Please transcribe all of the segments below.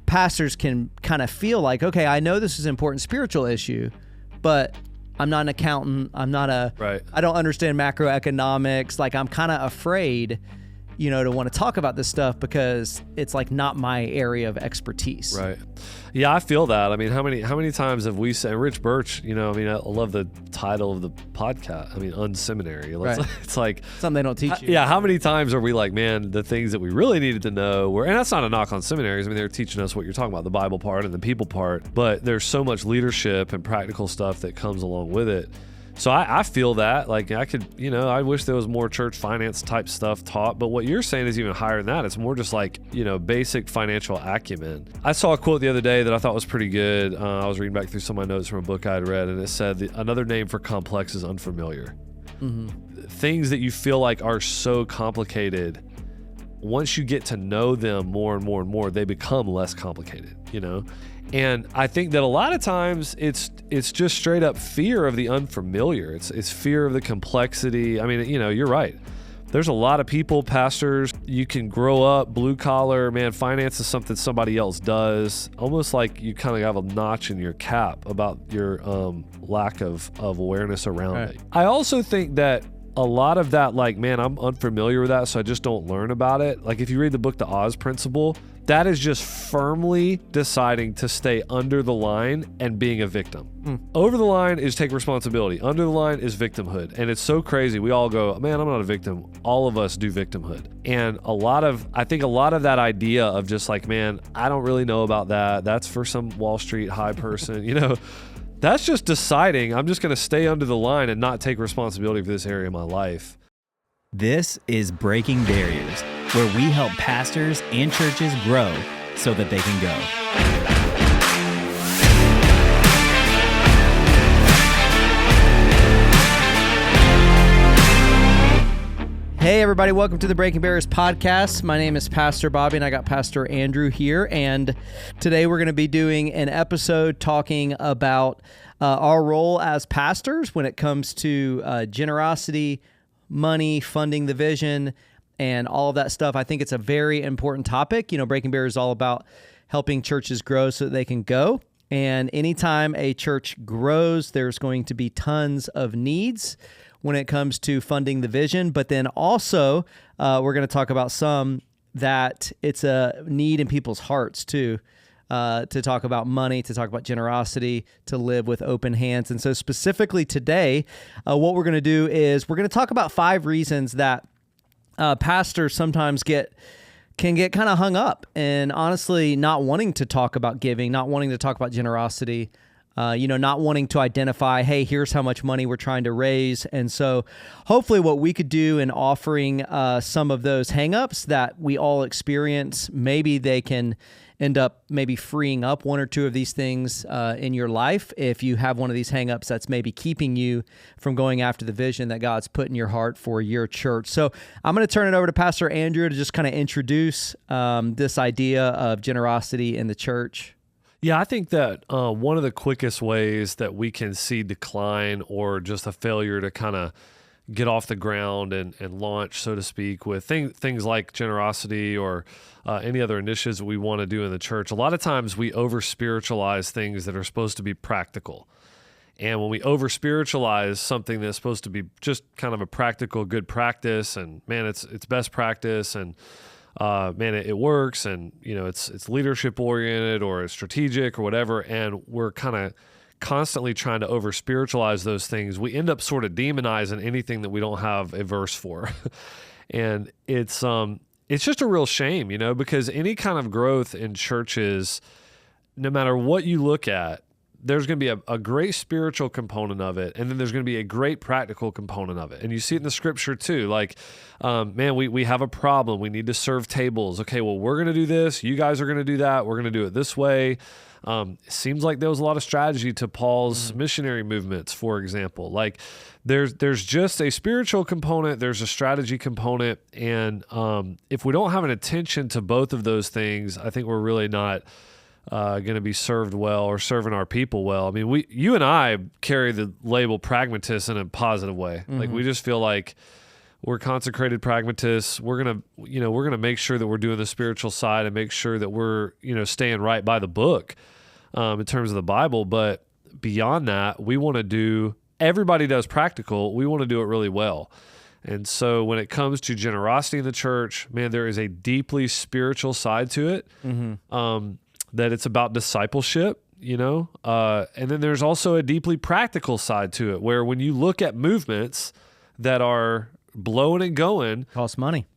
pastors can kind of feel like, okay, I know this is an important spiritual issue, but I'm not an accountant. I don't understand macroeconomics. Like, I'm kind of afraid, to want to talk about this stuff because it's like not my area of expertise. Right. Yeah, I feel that. I mean, how many times have we said, Rich Birch, I love the title of the podcast. I mean, unseminary. Right. It's like something they don't teach you. Yeah. How many times are we like, man, the things that we really needed to know and that's not a knock on seminaries. I mean, they're teaching us what you're talking about, the Bible part and the people part, but there's so much leadership and practical stuff that comes along with it. So I feel that, like, I could, I wish there was more church finance type stuff taught, but what you're saying is even higher than that. It's more just like, basic financial acumen. I saw a quote the other day that I thought was pretty good. I was reading back through some of my notes from a book I'd read, and it said another name for complex is unfamiliar. Mm-hmm. Things that you feel like are so complicated, once you get to know them more and more and more, they become less complicated, And I think that a lot of times it's just straight up fear of the unfamiliar. It's fear of the complexity. I mean, you're right. There's a lot of people, pastors, you can grow up blue collar, man, finance is something somebody else does. Almost like you kind of have a notch in your cap about your lack of awareness around it. I also think that a lot of that, like, man, I'm unfamiliar with that, so I just don't learn about it. Like, if you read the book, The Oz Principle, that is just firmly deciding to stay under the line and being a victim. Over the line is take responsibility. Under the line is victimhood. And it's so crazy. We all go, man, I'm not a victim. All of us do victimhood. And I think a lot of that idea of just like, man, I don't really know about that. That's for some Wall Street high person, That's just deciding I'm just going to stay under the line and not take responsibility for this area of my life. This is Breaking Barriers, where we help pastors and churches grow so that they can go. Hey everybody, welcome to the Breaking Barriers podcast. My name is Pastor Bobby and I got Pastor Andrew here, and today we're going to be doing an episode talking about our role as pastors when it comes to generosity, money, funding the vision, and all of that stuff. I think it's a very important topic. Breaking Barriers is all about helping churches grow so that they can go. And anytime a church grows, there's going to be tons of needs when it comes to funding the vision. But then also, we're going to talk about some that it's a need in people's hearts too, to talk about money, to talk about generosity, to live with open hands. And so specifically today, what we're going to do is we're going to talk about 5 reasons that pastors sometimes can get kind of hung up and honestly not wanting to talk about giving, not wanting to talk about generosity, not wanting to identify, hey, here's how much money we're trying to raise. And so hopefully what we could do in offering some of those hangups that we all experience, maybe they can end up maybe freeing up 1 or 2 of these things in your life. If you have one of these hangups that's maybe keeping you from going after the vision that God's put in your heart for your church. So I'm going to turn it over to Pastor Andrew to just kind of introduce this idea of generosity in the church. Yeah, I think that one of the quickest ways that we can see decline or just a failure to kind of get off the ground and launch, so to speak, with things like generosity or any other initiatives that we want to do in the church. A lot of times we over-spiritualize things that are supposed to be practical. And when we over-spiritualize something that's supposed to be just kind of a practical, good practice, and man, it's best practice, and man, it works, and it's leadership oriented or it's strategic or whatever, and we're kind of constantly trying to over spiritualize those things, we end up sort of demonizing anything that we don't have a verse for. And it's just a real shame, because any kind of growth in churches, no matter what you look at, there's going to be a great spiritual component of it, and then there's going to be a great practical component of it. And you see it in the scripture too. Like, man, we have a problem. We need to serve tables. Okay, well, we're going to do this. You guys are going to do that. We're going to do it this way. It seems like there was a lot of strategy to Paul's missionary movements, for example. Like, there's just a spiritual component, there's a strategy component, and if we don't have an attention to both of those things, I think we're really not going to be served well or serving our people well. I mean, you and I carry the label pragmatist in a positive way. Mm-hmm. Like, we just feel like We're consecrated pragmatists. We're gonna make sure that we're doing the spiritual side and make sure that we're staying right by the book in terms of the Bible. But beyond that, we want to do. Everybody does practical. We want to do it really well. And so when it comes to generosity in the church, man, there is a deeply spiritual side to it. That it's about discipleship. And then there's also a deeply practical side to it, where when you look at movements that are blowing and going, costs money,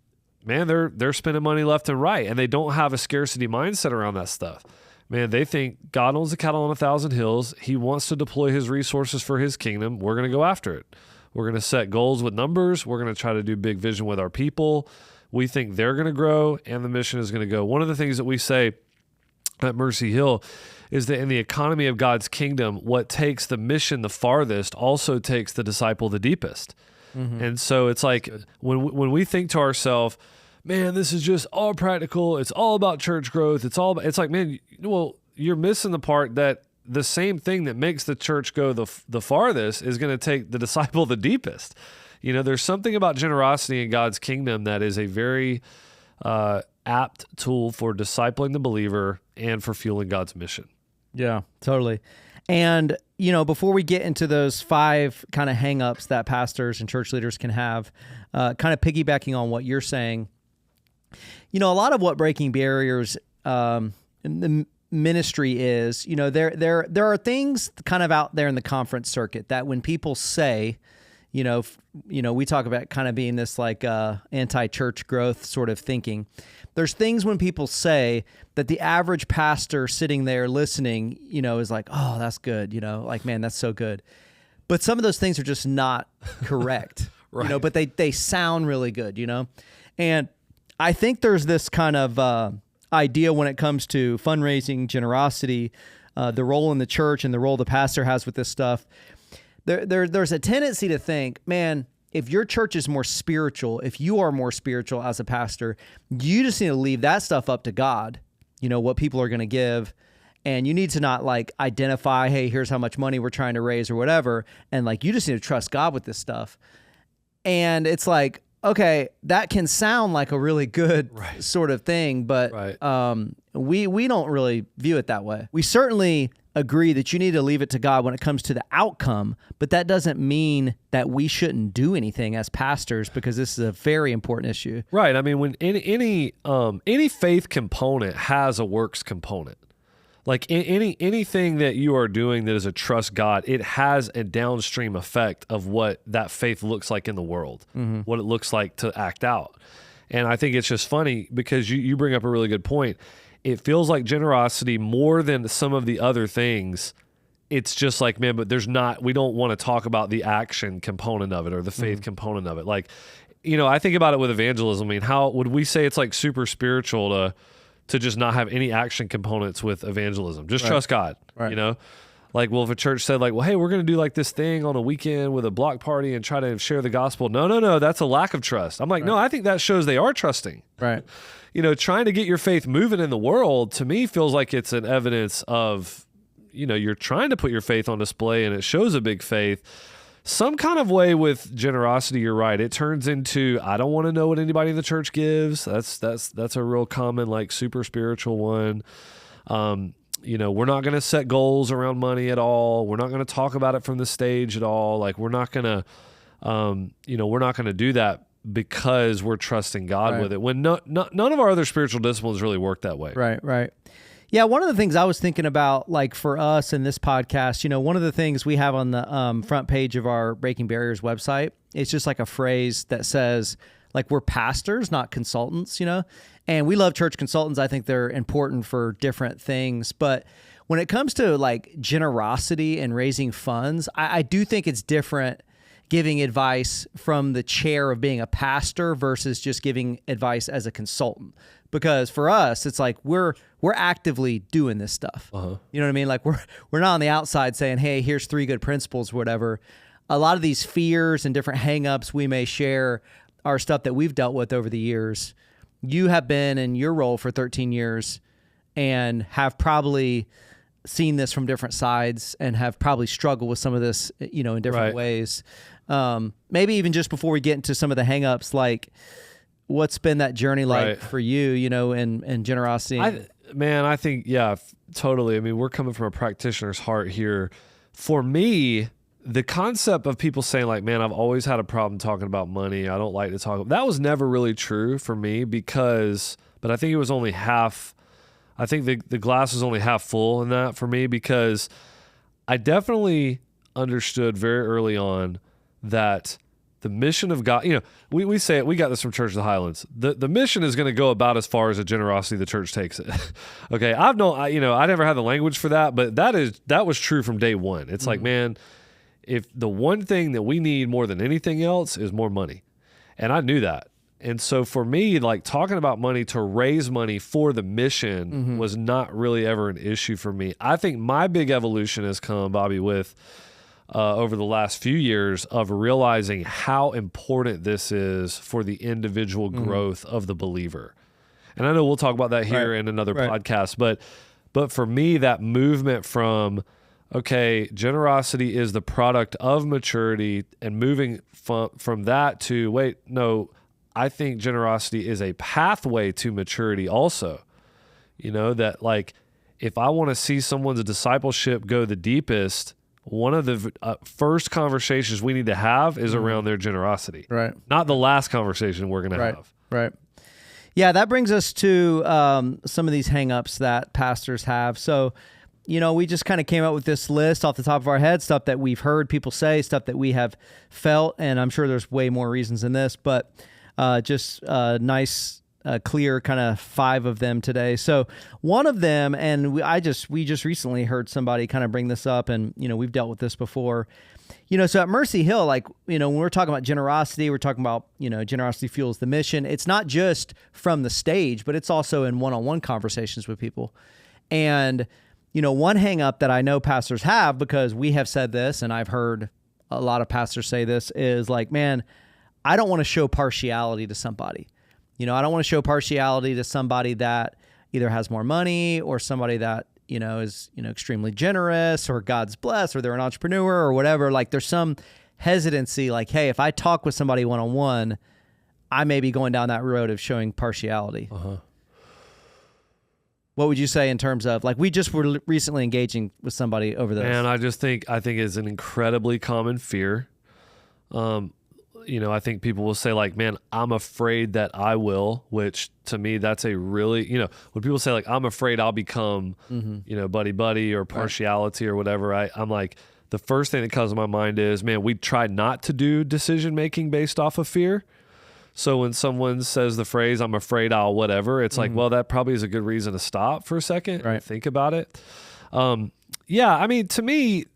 man, they're spending money left and right, and they don't have a scarcity mindset around that stuff. Man, they think God owns the cattle on 1,000 hills. He wants to deploy his resources for his kingdom. We're going to go after it. We're going to set goals with numbers. We're going to try to do big vision with our people. We think they're going to grow, and the mission is going to go. One of the things that we say at Mercy Hill is that in the economy of God's kingdom, what takes the mission the farthest also takes the disciple the deepest. And so it's like when we think to ourselves, man, this is just all practical. It's all about church growth. It's like, man, well, you're missing the part that the same thing that makes the church go the farthest is going to take the disciple the deepest. There's something about generosity in God's kingdom that is a very apt tool for discipling the believer and for fueling God's mission. Yeah, totally. And, before we get into those 5 kind of hang-ups that pastors and church leaders can have, kind of piggybacking on what you're saying, a lot of what Breaking Barriers in the ministry is, there are things kind of out there in the conference circuit that when people say, we talk about kind of being this like anti-church growth sort of thinking. There's things when people say that the average pastor sitting there listening, is like, oh, that's good. Like, man, that's so good. But some of those things are just not correct, Right. But they sound really good, And I think there's this kind of idea when it comes to fundraising, generosity, the role in the church and the role the pastor has with this stuff. There's a tendency to think, man, if your church is more spiritual, if you are more spiritual as a pastor, you just need to leave that stuff up to God, what people are going to give. And you need to not like identify, hey, here's how much money we're trying to raise or whatever. And like, you just need to trust God with this stuff. And it's like, okay, that can sound like a really good sort of thing, but we don't really view it that way. We certainly agree that you need to leave it to God when it comes to the outcome, but that doesn't mean that we shouldn't do anything as pastors, because this is a very important issue. Right. I mean, when any faith component has a works component. Like anything that you are doing that is a trust God, it has a downstream effect of what that faith looks like in the world, what it looks like to act out. And I think it's just funny because you bring up a really good point. It feels like generosity more than some of the other things. It's just like, man, but we don't want to talk about the action component of it or the faith component of it. Like, I think about it with evangelism. I mean, how would we say it's like super spiritual to just not have any action components with evangelism? Just trust God, Like, well, if a church said like, well, hey, we're going to do like this thing on a weekend with a block party and try to share the gospel. No, that's a lack of trust. I'm like, no, I think that shows they are trusting. Right. Trying to get your faith moving in the world, to me, feels like it's an evidence of, you're trying to put your faith on display and it shows a big faith. Some kind of way with generosity, you're right. It turns into, I don't want to know what anybody in the church gives. That's a real common, like, super spiritual one. We're not going to set goals around money at all. We're not going to talk about it from the stage at all. Like, we're not going to do that because we're trusting God with it. When none of our other spiritual disciplines really work that way. Right. Yeah, one of the things I was thinking about, like for us in this podcast, one of the things we have on the front page of our Breaking Barriers website, it's just like a phrase that says, like, we're pastors, not consultants, and we love church consultants. I think they're important for different things. But when it comes to like generosity and raising funds, I do think it's different giving advice from the chair of being a pastor versus just giving advice as a consultant. Because for us, it's like we're actively doing this stuff. You know what I mean? Like we're not on the outside saying, hey, here's 3 good principles, whatever. A lot of these fears and different hangups we may share are stuff that we've dealt with over the years. You have been in your role for 13 years and have probably seen this from different sides and have probably struggled with some of this, in different Right. ways. Maybe even just before we get into some of the hangups, like what's been that journey like Right. for you, and generosity? I think, yeah, totally. I mean, we're coming from a practitioner's heart here. For me, the concept of people saying like, man, I've always had a problem talking about money. I don't like to talk. That was never really true for me but I think it was only half. I think the glass was only half full in that for me, because I definitely understood very early on that the mission of God, we say it, we got this from Church of the Highlands. The mission is going to go about as far as the generosity the church takes it. Okay. I never had the language for that, but that was true from day one. It's like, man, if the one thing that we need more than anything else is more money. And I knew that. And so for me, like talking about money to raise money for the mission was not really ever an issue for me. I think my big evolution has come, Bobby, with over the last few years of realizing how important this is for the individual growth of the believer. And I know we'll talk about that here in another podcast, but for me, that movement from, okay, generosity is the product of maturity, and moving from that to, wait, no, I think generosity is a pathway to maturity also. That like, if I want to see someone's discipleship go the deepest, one of the first conversations we need to have is around their generosity. Right. Not the last conversation we're going to have. Right. Yeah, that brings us to some of these hangups that pastors have. So, we just kind of came up with this list off the top of our head, stuff that we've heard people say, stuff that we have felt, and I'm sure there's way more reasons than this, but just nice, clear kind of 5 of them today. So one of them, and we just recently heard somebody kind of bring this up, and we've dealt with this before. So at Mercy Hill, like, when we're talking about generosity, we're talking about, generosity fuels the mission. It's not just from the stage, but it's also in one-on-one conversations with people. And, one hang up that I know pastors have, because we have said this, and I've heard a lot of pastors say this, is like, man, I don't want to show partiality to somebody. I don't want to show partiality to somebody that either has more money, or somebody that, is, extremely generous, or God's blessed, or they're an entrepreneur or whatever. Like there's some hesitancy, like, hey, if I talk with somebody one-on-one, I may be going down that road of showing partiality. What would you say in terms of, like, we just were recently engaging with somebody over this? Man, I think it's an incredibly common fear. I think people will say like, man, I'm afraid that I will, which to me, that's a really, when people say like, I'm afraid I'll become, buddy or partiality or whatever, I'm like, the first thing that comes to my mind is, man, we try not to do decision-making based off of fear. So when someone says the phrase, I'm afraid I'll whatever, it's like, well, that probably is a good reason to stop for a second and think about it. To me,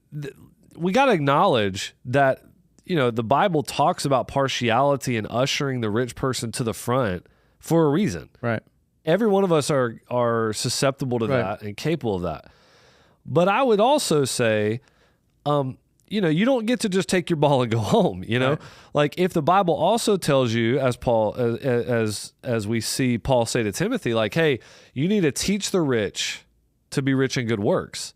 we got to acknowledge that, the Bible talks about partiality and ushering the rich person to the front for a reason. Right. Every one of us are susceptible to that and capable of that. But I would also say, you don't get to just take your ball and go home, Right. Like if the Bible also tells you, as Paul, as we see Paul say to Timothy, like, hey, you need to teach the rich to be rich in good works.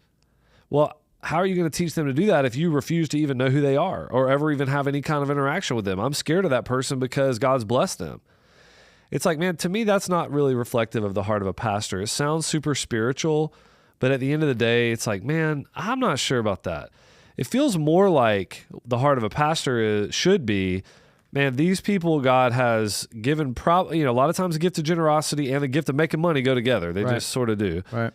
Well, how are you going to teach them to do that if you refuse to even know who they are or ever even have any kind of interaction with them? I'm scared of that person because God's blessed them. It's like, man, to me, that's not really reflective of the heart of a pastor. It sounds super spiritual, but at the end of the day, it's like, man, I'm not sure about that. It feels more like the heart of a pastor should be, man, these people God has given, a lot of times the gift of generosity and the gift of making money go together. They just sort of do. Right.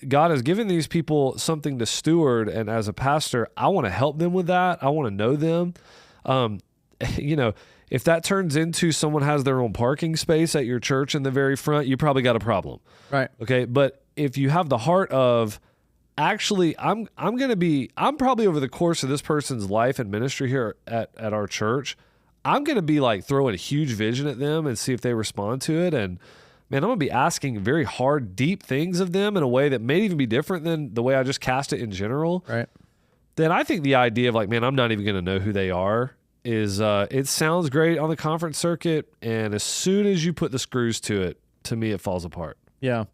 God has given these people something to steward, and as a pastor, I want to help them with that. I want to know them. If that turns into someone has their own parking space at your church in the very front, you probably got a problem. Right. Okay. But if you have the heart of, actually, I'm probably over the course of this person's life and ministry here at our church, I'm going to be like throwing a huge vision at them and see if they respond to it. And man, I'm going to be asking very hard, deep things of them in a way that may even be different than the way I just cast it in general. Right. Then I think the idea of like, man, I'm not even going to know who they are is, it sounds great on the conference circuit. And as soon as you put the screws to it, to me, it falls apart. Yeah.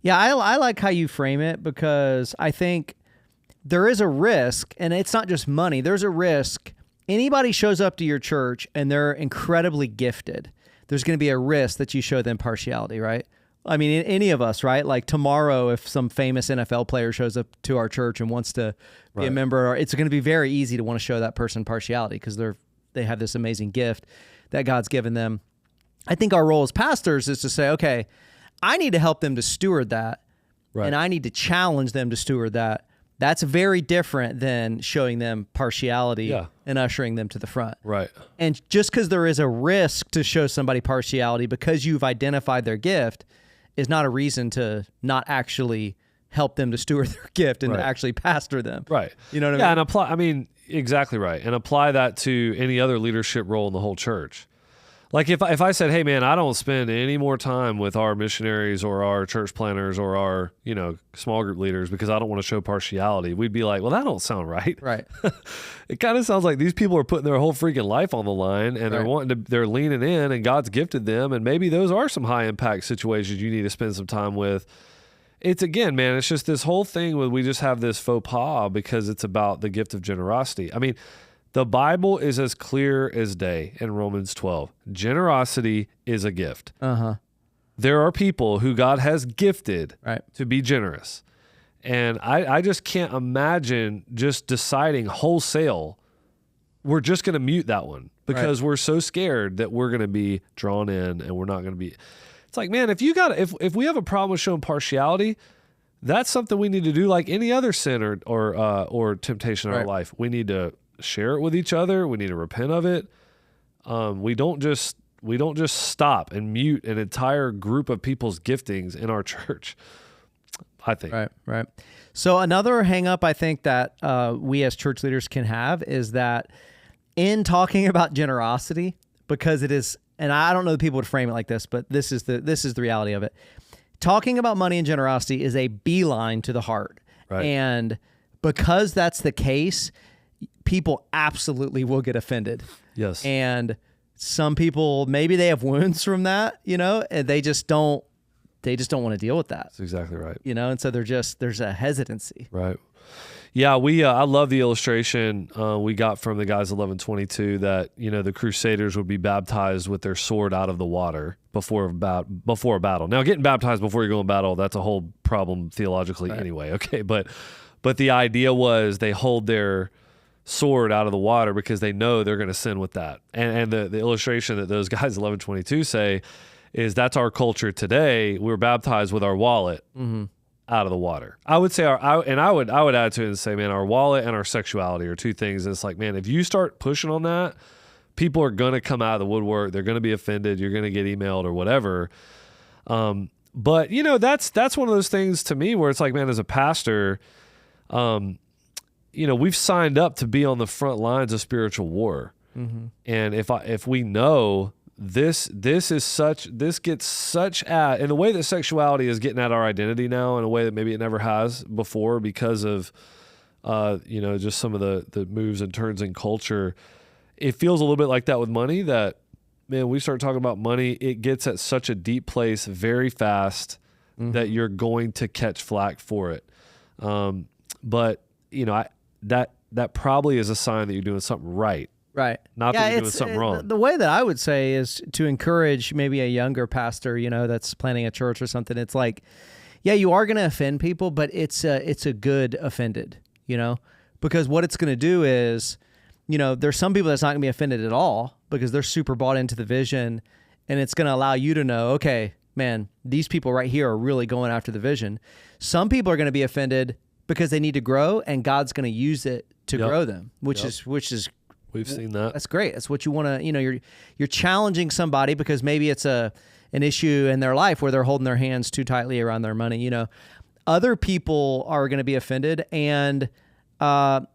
Yeah, I like how you frame it, because I think there is a risk, and it's not just money. There's a risk. Anybody shows up to your church and they're incredibly gifted, there's going to be a risk that you show them partiality, right? I mean, any of us, right? Like tomorrow, if some famous NFL player shows up to our church and wants to be a member, it's going to be very easy to want to show that person partiality because they have this amazing gift that God's given them. I think our role as pastors is to say, okay, I need to help them to steward that, and I need to challenge them to steward that. That's very different than showing them partiality and ushering them to the front. Right. And just because there is a risk to show somebody partiality because you've identified their gift is not a reason to not actually help them to steward their gift and to actually pastor them. Right. You know what I mean? Yeah, and apply, exactly right. And apply that to any other leadership role in the whole church. Like if I said, hey man, I don't spend any more time with our missionaries or our church planners or our, small group leaders because I don't want to show partiality, we'd be like, well, that don't sound right. Right. It kind of sounds like these people are putting their whole freaking life on the line, and they're leaning in, and God's gifted them, and maybe those are some high impact situations you need to spend some time with. It's again, man, it's just this whole thing where we just have this faux pas because it's about the gift of generosity. I mean, the Bible is as clear as day in Romans 12. Generosity is a gift. There are people who God has gifted to be generous. And I just can't imagine just deciding wholesale, we're just going to mute that one because we're so scared that we're going to be drawn in and we're not going to be. It's like, man, if we have a problem with showing partiality, that's something we need to do like any other sin or temptation in our life. We need to share it with each other. We need to repent of it. We don't just stop and mute an entire group of people's giftings in our church, I think. Right. So another hang up I think that we as church leaders can have is that in talking about generosity, because it is, and I don't know that people would frame it like this, but this is the reality of it. Talking about money and generosity is a beeline to the heart. Right. And because that's the case, people absolutely will get offended. Yes. And some people, maybe they have wounds from that, and they just don't want to deal with that. That's exactly right. And so there's a hesitancy. Right. Yeah, I love the illustration we got from the guys 1122 that, the Crusaders would be baptized with their sword out of the water before a battle. Now, getting baptized before you go in battle, that's a whole problem theologically anyway. Okay. But the idea was they hold their sword out of the water because they know they're going to sin with that. And the illustration that those guys 1122 say is that's our culture today. We're baptized with our wallet out of the water. I would say I would add to it and say, man, our wallet and our sexuality are two things. And it's like, man, if you start pushing on that, people are going to come out of the woodwork. They're going to be offended. You're going to get emailed or whatever. But that's one of those things to me where it's like, man, as a pastor, we've signed up to be on the front lines of spiritual war. And if we know this gets such at, in the way that sexuality is getting at our identity now in a way that maybe it never has before because of, just some of the moves and turns in culture, it feels a little bit like that with money that, man, we start talking about money, it gets at such a deep place very fast that you're going to catch flack for it. But that probably is a sign that you're doing something right. Right. Not that you're doing something wrong. The way that I would say is to encourage maybe a younger pastor, that's planning a church or something. It's like, yeah, you are going to offend people, but it's a good offended, because what it's going to do is, there's some people that's not going to be offended at all because they're super bought into the vision, and it's going to allow you to know, okay, man, these people right here are really going after the vision. Some people are going to be offended because they need to grow, and God's going to use it to grow them, which is we've seen that. That's great. That's what you want to, you're challenging somebody because maybe it's an issue in their life where they're holding their hands too tightly around their money. Other people are going to be offended, and man,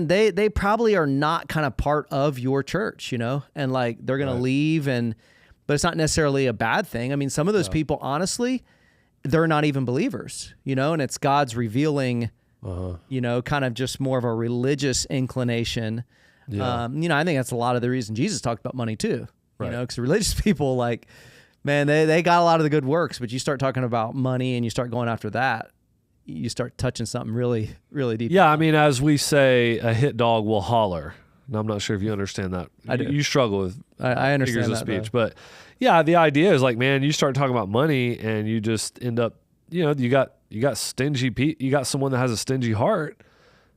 they probably are not kind of part of your church, and like they're going to leave, but it's not necessarily a bad thing. I mean, some of those people, honestly, they're not even believers, and it's God's revealing, kind of just more of a religious inclination. Yeah. I think that's a lot of the reason Jesus talked about money too, because religious people, like, Man, they got a lot of the good works, but you start talking about money and you start going after that, you start touching something really, really deep. Yeah, I mean, as we say, a hit dog will holler. And I'm not sure if you understand that. I do. You struggle with I understand figures of that, speech. though. But yeah, the idea is like, man, you start talking about money and you just end up, you got stingy you got someone that has a stingy heart,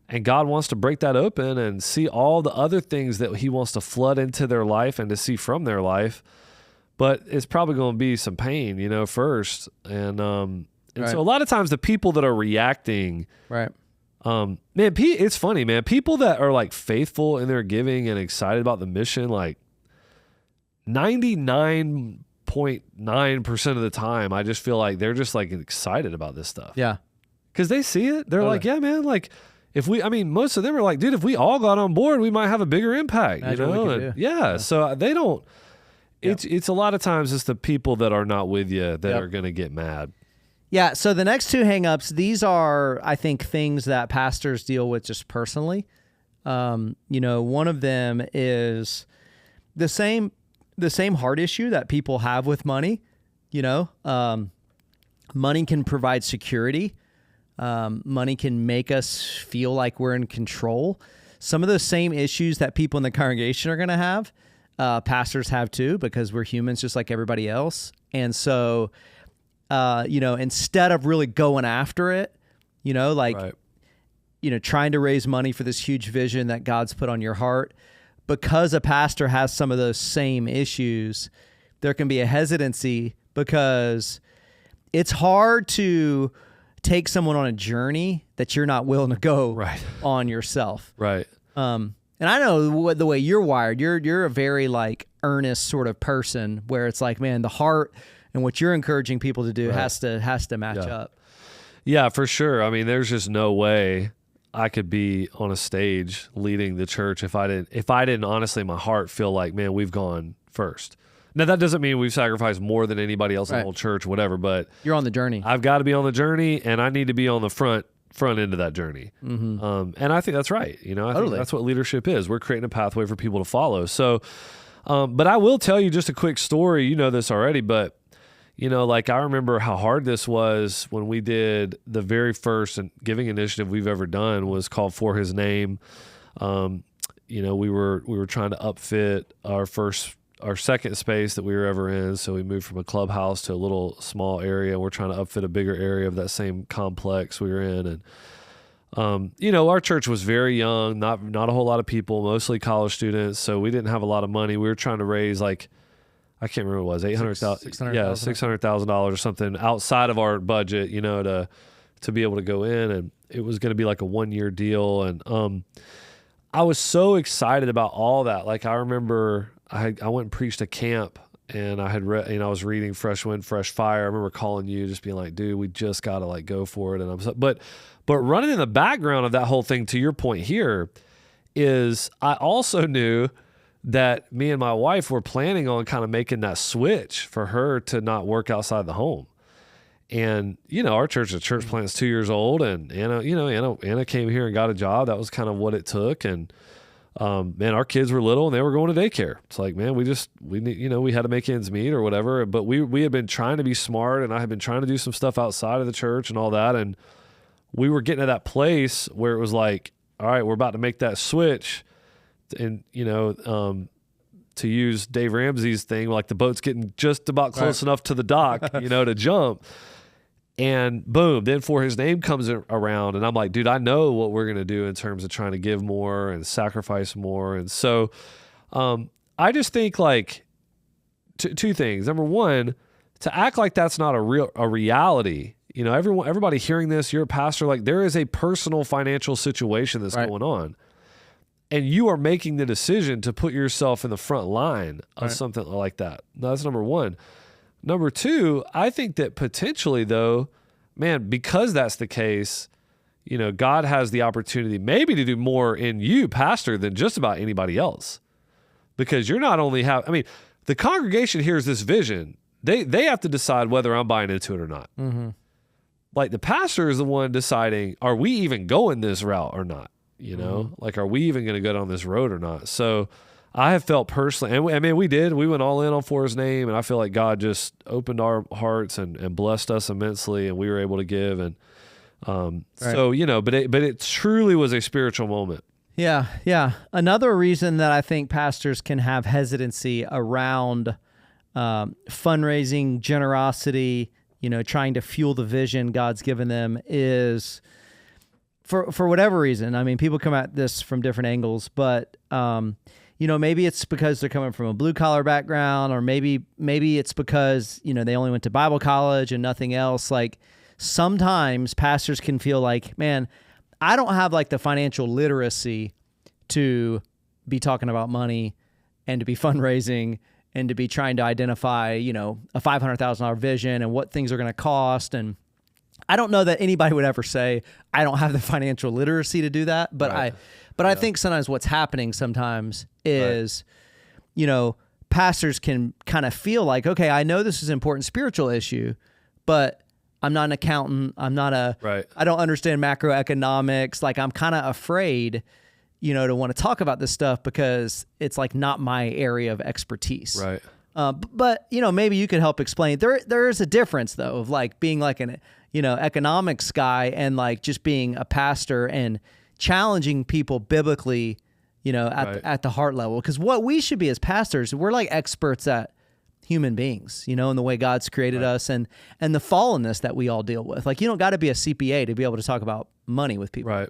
and God wants to break that open and see all the other things that he wants to flood into their life and to see from their life. But it's probably going to be some pain, first. And Right. so a lot of times the people that are reacting, Right. man, it's funny, man. People that are like faithful in their giving and excited about the mission, like 99.9% of the time, I just feel like they're just like excited about this stuff. Yeah. Because they see it. They're Totally. like, yeah, man, like most of them are like, dude, if we all got on board, we might have a bigger impact, Imagine what we could do. Yeah. So they don't, it's a lot of times it's the people that are not with you that are going to get mad. Yeah, so the next two hangups, these are, I think, things that pastors deal with just personally. One of them is the same heart issue that people have with money. Money can provide security. Money can make us feel like we're in control. Some of those same issues that people in the congregation are going to have, pastors have too, because we're humans just like everybody else. And so, instead of really going after it, Right. trying to raise money for this huge vision that God's put on your heart, because a pastor has some of those same issues, there can be a hesitancy because it's hard to take someone on a journey that you're not willing to go on yourself. Right. And I know the way you're wired, you're a very like earnest sort of person where it's like, man, the heart and what you're encouraging people to do has to match up. Yeah, for sure. I mean, there's just no way I could be on a stage leading the church if I didn't honestly in my heart feel like, man, we've gone first. Now that doesn't mean we've sacrificed more than anybody else in the whole church, whatever, but you're on the journey. I've got to be on the journey and I need to be on the front end of that journey. Mm-hmm. And I think that's right. I think that's what leadership is. We're creating a pathway for people to follow. So, but I will tell you just a quick story. You know this already, but like I remember how hard this was when we did the very first giving initiative we've ever done was called For His Name. We were trying to upfit our second space that we were ever in. So we moved from a clubhouse to a little small area. We're trying to upfit a bigger area of that same complex we were in. And, our church was very young, not a whole lot of people, mostly college students. So we didn't have a lot of money. We were trying to raise I can't remember what it was, $800,000. Yeah, $600,000 or something outside of our budget, to be able to go in, and it was going to be like a 1-year deal. And I was so excited about all that. Like I remember I went and preached a camp, and I had I was reading Fresh Wind, Fresh Fire. I remember calling you, just being like, dude, we just got to like go for it. And but running in the background of that whole thing, to your point here, is I also knew that me and my wife were planning on kind of making that switch for her to not work outside the home. And, our church plant's 2 years old, and Anna came here and got a job. That was kind of what it took. And, man, our kids were little and they were going to daycare. It's like, man, we had to make ends meet or whatever, but we had been trying to be smart, and I had been trying to do some stuff outside of the church and all that. And we were getting to that place where it was like, all right, we're about to make that switch. And, to use Dave Ramsey's thing, like the boat's getting just about close enough to the dock, to jump. And boom, then For His Name comes around, and I'm like, dude, I know what we're going to do in terms of trying to give more and sacrifice more. And so I just think like two things. Number one, to act like that's not a reality. Everybody hearing this, you're a pastor, like there is a personal financial situation that's going on. And you are making the decision to put yourself in the front line of something like that. That's number one. Number two, I think that potentially though, man, because that's the case, God has the opportunity maybe to do more in you, pastor, than just about anybody else. Because you're not only the congregation hears this vision. They have to decide whether I'm buying into it or not. Mm-hmm. Like the pastor is the one deciding, are we even going this route or not? Like, are we even going to go down this road or not? So I have felt personally, and we went all in for his name, and I feel like God just opened our hearts and blessed us immensely, and we were able to give. And so, but it truly was a spiritual moment. Yeah. Yeah. Another reason that I think pastors can have hesitancy around fundraising, generosity, trying to fuel the vision God's given them is for whatever reason. I mean, people come at this from different angles, but maybe it's because they're coming from a blue collar background, or maybe it's because, they only went to Bible college and nothing else. Like sometimes pastors can feel like, man, I don't have like the financial literacy to be talking about money and to be fundraising and to be trying to identify, a $500,000 vision and what things are going to cost. And I don't know that anybody would ever say, I don't have the financial literacy to do that. But Right. I think sometimes what's happening sometimes is, pastors can kind of feel like, okay, I know this is an important spiritual issue, but I'm not an accountant. I don't understand macroeconomics. Like I'm kind of afraid, to want to talk about this stuff because it's like not my area of expertise. Right. But maybe you could help explain. There is a difference though of like being like an, economics guy and like just being a pastor and challenging people biblically, at the heart level. Because what we should be as pastors, we're like experts at human beings, in the way God's created us and the fallenness that we all deal with. Like you don't got to be a CPA to be able to talk about money with people. Right.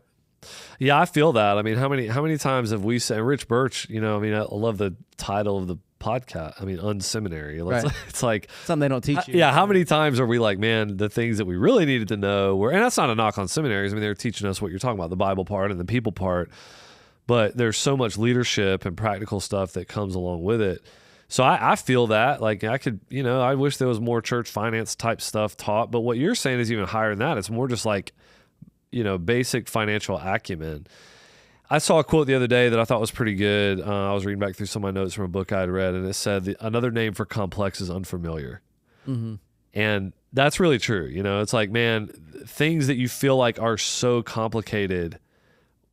Yeah, I feel that. I mean, how many times have we said, Rich Birch, I love the title of the podcast. I mean, unseminary. It's like something they don't teach you. Yeah. How many times are we like, man, the things that we really needed to know were, and that's not a knock on seminaries. I mean, they're teaching us what you're talking about, the Bible part and the people part, but there's so much leadership and practical stuff that comes along with it. So I feel that like I could, I wish there was more church finance type stuff taught, but what you're saying is even higher than that. It's more just like, basic financial acumen. I saw a quote the other day that I thought was pretty good. I was reading back through some of my notes from a book I had read, and it said another name for complex is unfamiliar. Mm-hmm. And that's really true. It's like, man, things that you feel like are so complicated,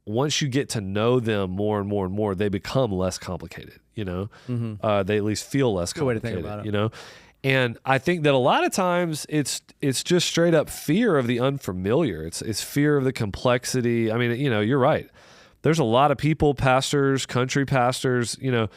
once you get to know them more and more and more, they become less complicated, Mm-hmm. They at least feel less complicated, good way to think about it. And I think that a lot of times it's just straight up fear of the unfamiliar. It's fear of the complexity. I mean, you're right. There's a lot of people, pastors, country pastors, you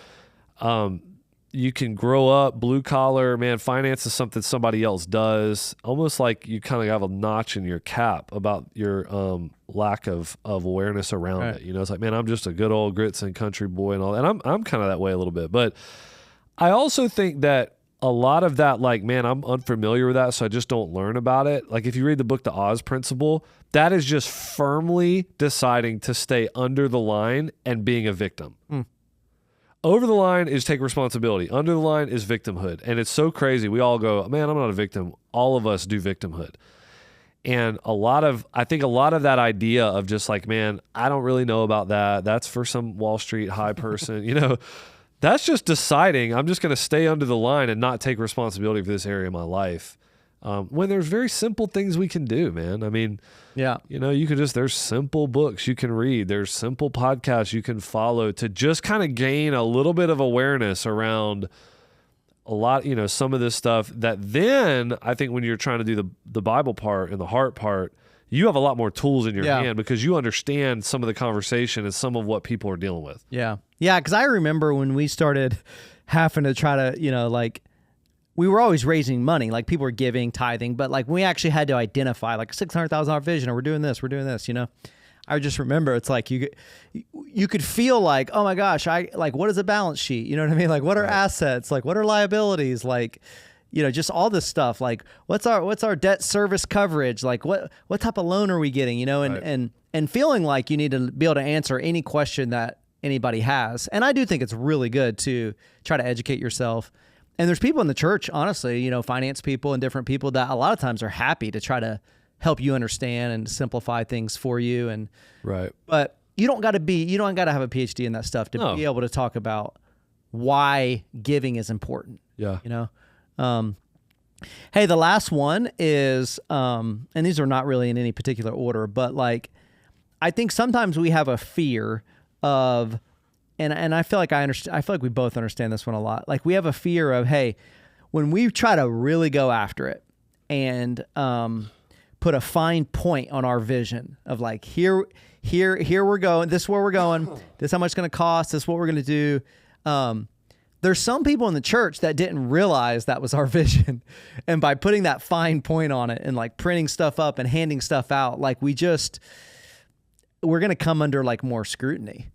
can grow up blue collar, man, finance is something somebody else does. Almost like you kind of have a notch in your cap about your lack of awareness around it. It's like, man, I'm just a good old grits and country boy and all that. And I'm kind of that way a little bit. But I also think that a lot of that, like, man, I'm unfamiliar with that, so I just don't learn about it. Like if you read the book, The Oz Principle, that is just firmly deciding to stay under the line and being a victim. Over the line is take responsibility. Under the line is victimhood. And it's so crazy. We all go, man, I'm not a victim. All of us do victimhood. And I think a lot of that idea of just like, man, I don't really know about that. That's for some Wall Street high person, that's just deciding I'm just going to stay under the line and not take responsibility for this area of my life. When there's very simple things we can do, man. I mean, yeah, you can there's simple books you can read. There's simple podcasts you can follow to just kind of gain a little bit of awareness around a lot, some of this stuff that then I think when you're trying to do the Bible part and the heart part, you have a lot more tools in your hand because you understand some of the conversation and some of what people are dealing with. Yeah. Yeah. Cause I remember when we started having to try to, we were always raising money, like people were giving, tithing, but like we actually had to identify like $600,000 vision, or we're doing this. I just remember it's like you could feel like, oh my gosh, what is a balance sheet? You know what I mean? Like what are assets? Like what are liabilities? Like, just all this stuff. Like what's our debt service coverage? Like what type of loan are we getting? And feeling like you need to be able to answer any question that anybody has. And I do think it's really good to try to educate yourself. And there's people in the church, honestly, finance people and different people that a lot of times are happy to try to help you understand and simplify things for you. And but you don't got to have a PhD in that stuff to be able to talk about why giving is important. Yeah. Hey, the last one is, and these are not really in any particular order, but like, I think sometimes we have a fear of and I feel like I feel like we both understand this one a lot. Like we have a fear of, hey, when we try to really go after it and put a fine point on our vision of like, here we're going, this is where we're going, this is how much it's going to cost, this is what we're going to do. There's some people in the church that didn't realize that was our vision. And by putting that fine point on it and like printing stuff up and handing stuff out, like we're going to come under like more scrutiny.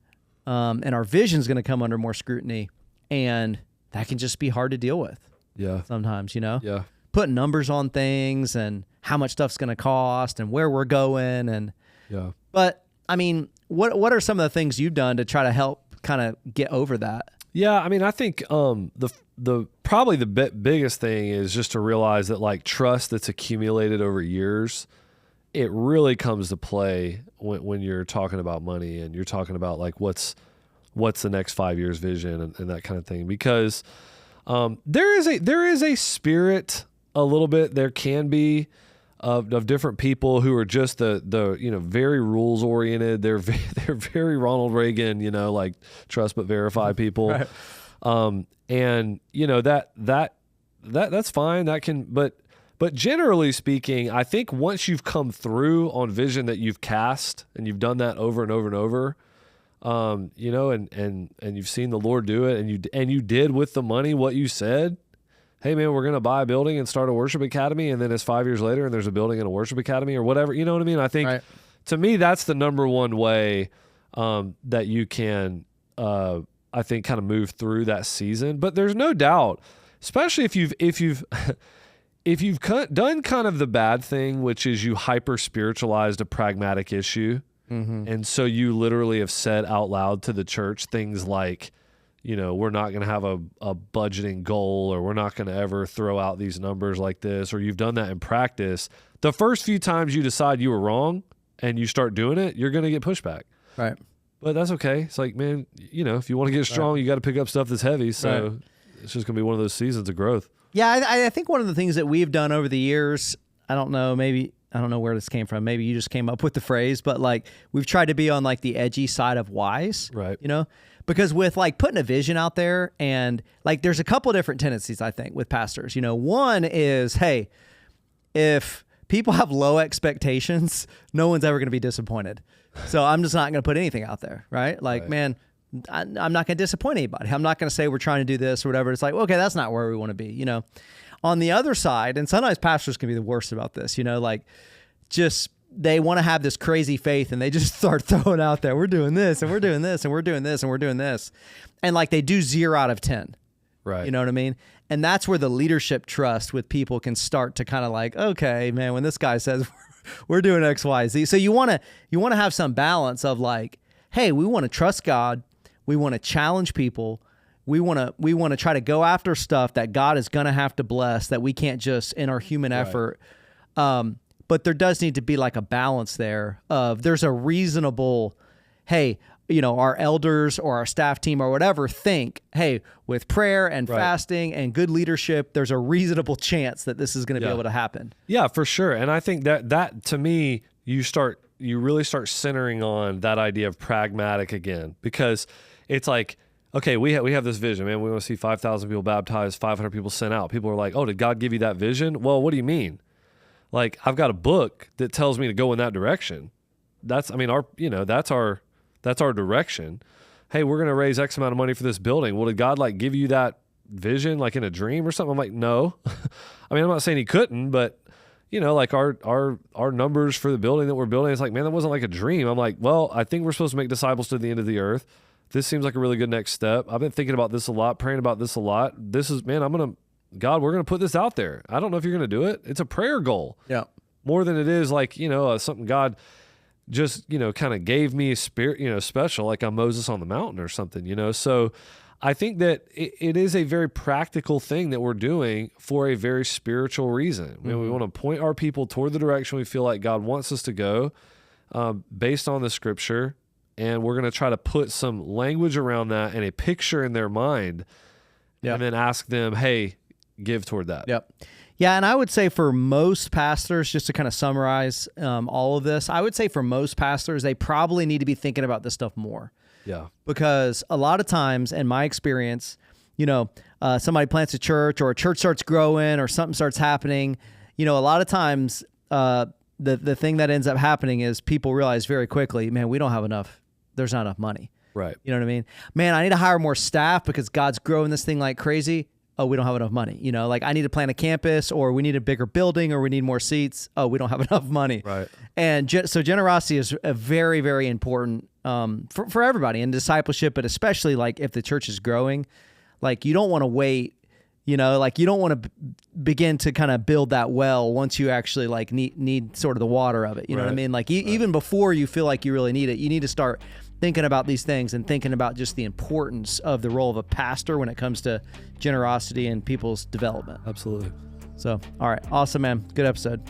And our vision's going to come under more scrutiny. And that can just be hard to deal with. Yeah. Sometimes, you know? Yeah. Putting numbers on things and how much stuff's going to cost and where we're going. And Yeah. But I mean, what are some of the things you've done to try to help kind of get over that? Yeah, I mean, I think the probably the biggest thing is just to realize that like trust that's accumulated over years, it really comes to play when you're talking about money and you're talking about like what's the next 5 years vision and that kind of thing. Because there is a spirit a little bit, there can be of different people who are just the very rules oriented. They're very Ronald Reagan, like trust but verify people. Right. And that's fine. That can, but generally speaking, I think once you've come through on vision that you've cast and you've done that over and over and over, and you've seen the Lord do it and you did with the money what you said. Hey man, we're going to buy a building and start a worship academy. And then it's 5 years later and there's a building and a worship academy or whatever. You know what I mean? I think to me, that's the number one way, that you can, I think kind of move through that season. But there's no doubt, especially if you've done kind of the bad thing, which is you hyper spiritualized a pragmatic issue. Mm-hmm. And so you literally have said out loud to the church things like, we're not going to have a budgeting goal, or we're not going to ever throw out these numbers like this, or you've done that in practice. The first few times you decide you were wrong and you start doing it, you're going to get pushback. Right. But that's okay. It's like, man, if you want to get strong, you got to pick up stuff that's heavy. So it's just going to be one of those seasons of growth. Yeah. I think one of the things that we've done over the years, I don't know where this came from. Maybe you just came up with the phrase, but like we've tried to be on like the edgy side of wise, right? Because with like putting a vision out there, and like there's a couple different tendencies I think with pastors. One is, hey, if people have low expectations, no one's ever going to be disappointed. So I'm just not going to put anything out there, right? Like, man, I'm not going to disappoint anybody. I'm not going to say we're trying to do this or whatever. It's like, okay, that's not where we want to be, On the other side, and sometimes pastors can be the worst about this, like just they want to have this crazy faith and they just start throwing out there, we're doing this and we're doing this and we're doing this and we're doing this. And like they do 0 out of 10. Right. You know what I mean? And that's where the leadership trust with people can start to kind of like, okay, man, when this guy says we're doing X, Y, Z. So you want to have some balance of like, hey, we want to trust God. We want to challenge people. We want to try to go after stuff that God is going to have to bless, that we can't just in our human effort. But there does need to be like a balance there of there's a reasonable, hey, our elders or our staff team or whatever think, hey, with prayer and fasting and good leadership, there's a reasonable chance that this is going to be able to happen. Yeah, for sure. And I think that to me, you really start centering on that idea of pragmatic again, because it's like, okay, we have this vision, man. We want to see 5,000 people baptized, 500 people sent out. People are like, oh, did God give you that vision? Well, what do you mean? Like, I've got a book that tells me to go in that direction. That's our direction. Hey, we're going to raise X amount of money for this building. Well, did God like give you that vision like in a dream or something? I'm like, no. I mean, I'm not saying he couldn't, but like our numbers for the building that we're building, it's like, man, that wasn't like a dream. I'm like, well, I think we're supposed to make disciples to the end of the earth. This seems like a really good next step. I've been thinking about this a lot, praying about this a lot. This is, man, God, we're going to put this out there. I don't know if you're going to do it. It's a prayer goal. Yeah. More than it is like, something God just, kind of gave me a spirit, special, like I'm Moses on the mountain or something, So I think that it is a very practical thing that we're doing for a very spiritual reason. Mm-hmm. We want to point our people toward the direction we feel like God wants us to go, based on the scripture. And we're going to try to put some language around that and a picture in their mind, and then ask them, hey, give toward that. Yep. Yeah, and I would say for most pastors, just to kind of summarize all of this, I would say for most pastors, they probably need to be thinking about this stuff more. Yeah. Because a lot of times, in my experience, somebody plants a church or a church starts growing or something starts happening. A lot of times the thing that ends up happening is people realize very quickly, man, we don't have enough. There's not enough money. Right. You know what I mean? Man, I need to hire more staff because God's growing this thing like crazy. Oh, we don't have enough money. Like I need to plant a campus, or we need a bigger building, or we need more seats. Oh, we don't have enough money. Right. And so generosity is a very, very important for everybody in discipleship, but especially like if the church is growing, like you don't want to wait. Like you don't want to begin to kind of build that well once you actually like need sort of the water of it. You know what I mean? Like even before you feel like you really need it, you need to start thinking about these things and thinking about just the importance of the role of a pastor when it comes to generosity and people's development. Absolutely. So, all right. Awesome, man. Good episode.